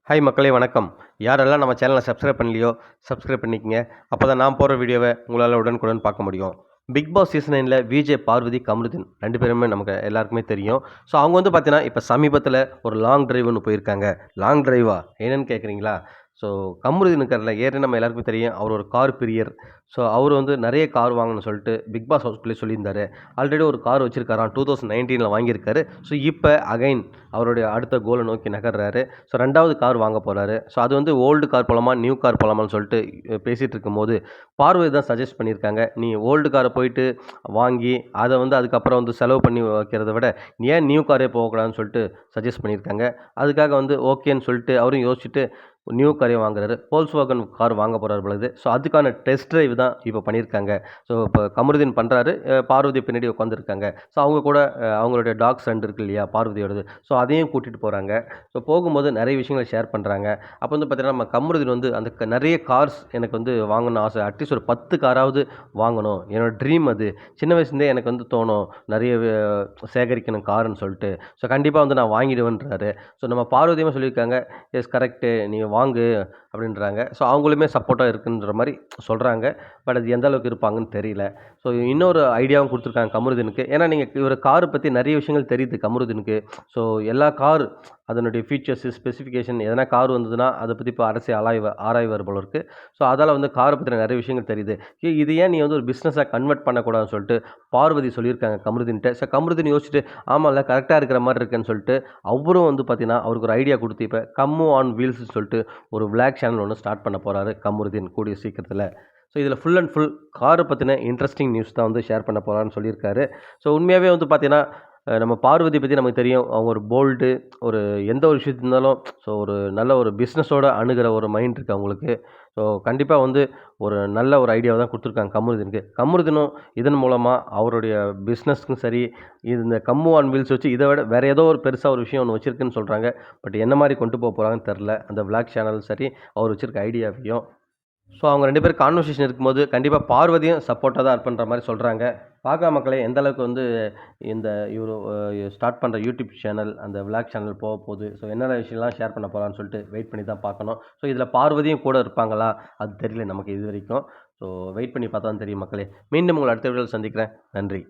Hi மக்களே வணக்கம். யாரெல்லாம் நம்ம சேனலை சப்ஸ்கிரைப் பண்ணலையோ சப்ஸ்கிரைப் பண்ணிக்கங்க. அப்போ தான் நான் போடுற வீடியோவை உங்களால் உடனுக்குடன் பார்க்க முடியும். பிக் பாஸ் சீசன் 9ல விஜே, பார்வதி, கமருதீன் 2 பேருமே நமக்கு எல்லாருக்குமே தெரியும். ஸோ அவங்க வந்து பார்த்தீங்கன்னா, இப்போ சமீபத்தில ஒரு லாங் டிரைவ்னு போயிருக்காங்க. லாங் டிரைவா என்னன்னு கேட்குறீங்களா? ஸோ கமருதீன் இருக்கார்ல, ஏற்கனவே நம்ம எல்லாருக்குமே தெரியும். அவர் ஒரு கார் பிரியர். ஸோ அவர் வந்து நிறைய கார் வாங்கணும்னு சொல்லிட்டு பிக் பாஸ் ஹவுஸ்குள்ளேயே சொல்லியிருந்தாரு. ஆல்ரெடி ஒரு கார் வச்சிருக்காராம். 2019ல வாங்கியிருக்காரு. ஸோ இப்போ அகைன் அவருடைய அடுத்த கோலை நோக்கி நகர்றாரு. ஸோ 2வது கார் வாங்க போறாரு. ஸோ அது வந்து ஓல்டு கார் போலாமா, நியூ கார் போலாமான்னு சொல்லிட்டு பேசிட்டு இருக்கும்போது, பார்வதி தான் சஜெஸ்ட் பண்ணியிருக்காங்க. நீ ஓல்டு கார போயிட்டு வாங்கி, அத வந்து அதுக்கப்புறம் வந்து செலவு பண்ணி வைக்கிறத விட, நீ ஏன் நியூ காரே போகக்கூடாதுன்னு சொல்லிட்டு சஜெஸ்ட் பண்ணியிருக்காங்க. அதுக்காக வந்து ஓகேன்னு சொல்லிட்டு அவரும் யோசிச்சுட்டு நியூ காரே வாங்குறாரு. Volkswagen கார் வாங்க போறாரு போல இருக்குது. ஸோ அதுக்கான டெஸ்ட் டிரைவ் தான் இப்போ பண்ணியிருக்காங்க. ஸோ இப்போ கமருதீன் பண்றாரு. பார்வதி பின்னாடி உட்காந்துருக்காங்க. ஸோ அவங்க கூட அவங்களுடைய டாக்ஸ் 2 இருக்கு இல்லையா? பார்வதியோடது. ஸோ அதையும் கூட்டிட்டு போறாங்க. ஸோ போகும்போது நிறைய விஷயங்கள ஷேர் பண்றாங்க. அப்போ வந்து பார்த்தீங்கன்னா, நம்ம கமருதீன் வந்து அந்த நிறைய கார்ஸ் எனக்கு வந்து வாங்கணும்னு ஆசை. அட்லீஸ்ட் ஒரு 10 காராவது வாங்கணும். என்னோட ட்ரீம் அது. சின்ன வயசுலேருந்தே எனக்கு வந்து தோணும். நிறைய சேகரிக்கணும் காருன்னு சொல்லிட்டு. ஸோ கண்டிப்பா வந்து நான் வாங்கிடுவேன்றாரு. ஸோ நம்ம பார்வதியுமே சொல்லியிருக்காங்க, எஸ் கரெக்ட்டு. நீ வாங்கு அப்படின்றாங்க. ஸோ அவங்களுமே சப்போர்ட்டா இருக்குன்ற மாரி சொல்றாங்க. பட் அது எந்த அளவுக்கு இருப்பாங்கன்னு தெரியல. ஸோ இன்னொரு ஐடியாவும் குடுத்துருக்காங்க கமருதீனுக்கு. ஏன்னா நீங்க இவரு கார பத்தி நிறைய விஷயங்கள் தெரியுது கமருதீனுக்கு. ஸோ எல்லா கார் அதனுடைய ஃபீச்சர்ஸு, ஸ்பெசிஃபிகேஷன் எதனா கார் வந்ததுன்னா, அத பத்தி இப்போ அரசு ஆராய்வார் போல இருக்கு. ஸோ அதால வந்து கார பத்தின நிறைய விஷயங்கள் தெரியுது. இது ஏன் நீ வந்து ஒரு பிசினஸா கன்வெர்ட் பண்ணக்கூடாதுன்னு சொல்லிட்டு பார்வதி சொல்லியிருக்காங்க கமருதீன்ட்ட. ஸோ கமருதீன் யோசிச்சுட்டு, ஆமால்ல கரெக்ட்டா இருக்கிற மாரி இருக்கேன்னு சொல்லிட்டு, அவரும் வந்து பார்த்தீங்கன்னா, அவருக்கு ஒரு ஐடியா குடுத்து இப்ப கம்மு ஆன் வீல்ஸ்ன்னு சொல்லிட்டு ஒரு விளாக் சேனல் ஒண்ணு ஸ்டார்ட் பண்ண போறாரு கமருதீன் கூடிய சீக்கிரத்தில. ஸோ இதில ஃபுல் அண்ட் ஃபுல் கார பத்தின இன்ட்ரஸ்டிங் நியூஸ் தான் வந்து ஷேர் பண்ண போறாருன்னு சொல்லியிருக்காரு. ஸோ உண்மையாவே வந்து பார்த்தீங்கன்னா, நம்ம பார்வதி பத்தி நமக்கு தெரியும். அவங்க ஒரு போல்டு, ஒரு எந்த ஒரு விஷயத்து இருந்தாலும் ஸோ ஒரு நல்ல ஒரு பிசினஸோட அணுகுற ஒரு மைண்ட் இருக்கு அவங்களுக்கு. ஸோ கண்டிப்பா வந்து ஒரு நல்ல ஒரு ஐடியாவ தான் குடுத்துருக்காங்க கமருதீனுக்கு. கமருதீனும் இதன் மூலமா அவருடைய பிசினஸ்க்கும் சரி, இந்த கம்மு ஆன் வீல்ஸ் வச்சு இத விட வேற ஏதோ ஒரு பெருசா ஒரு விஷயம் ஒண்ணு வச்சிருக்குன்னு சொல்றாங்க. பட் என்ன மாரி கொண்டு போறாங்கன்னு தெரியல. அந்த விளாக் சேனல் சரி, அவர் வச்சிருக்க ஐடியாவையும். ஸோ அவங்க 2 பேரும் கான்வர்சேஷன் இருக்கும்போது, கண்டிப்பா பார்வதியும் சப்போர்ட்டா தான் இருப்பேன்ற மாரி சொல்றாங்க. பார்க்கலாம் மக்களே எந்த அளவுக்கு வந்து இந்த இவரு ஸ்டார்ட் பண்ற யூடியூப் சேனல், அந்த விளாக் சேனல் போகப்போது. ஸோ என்னென்ன விஷயம்லாம் ஷேர் பண்ண போறான்னு சொல்லிட்டு வெயிட் பண்ணி தான் பார்க்கணும். ஸோ இதில பார்வதியும் கூட இருப்பாங்களா? அது தெரியல நமக்கு இதுவரைக்கும். ஸோ வெயிட் பண்ணி பார்த்தா தான் தெரியும் மக்களே. மீண்டும் உங்கள அடுத்த வீடியோல சந்திக்கிறேன். நன்றி.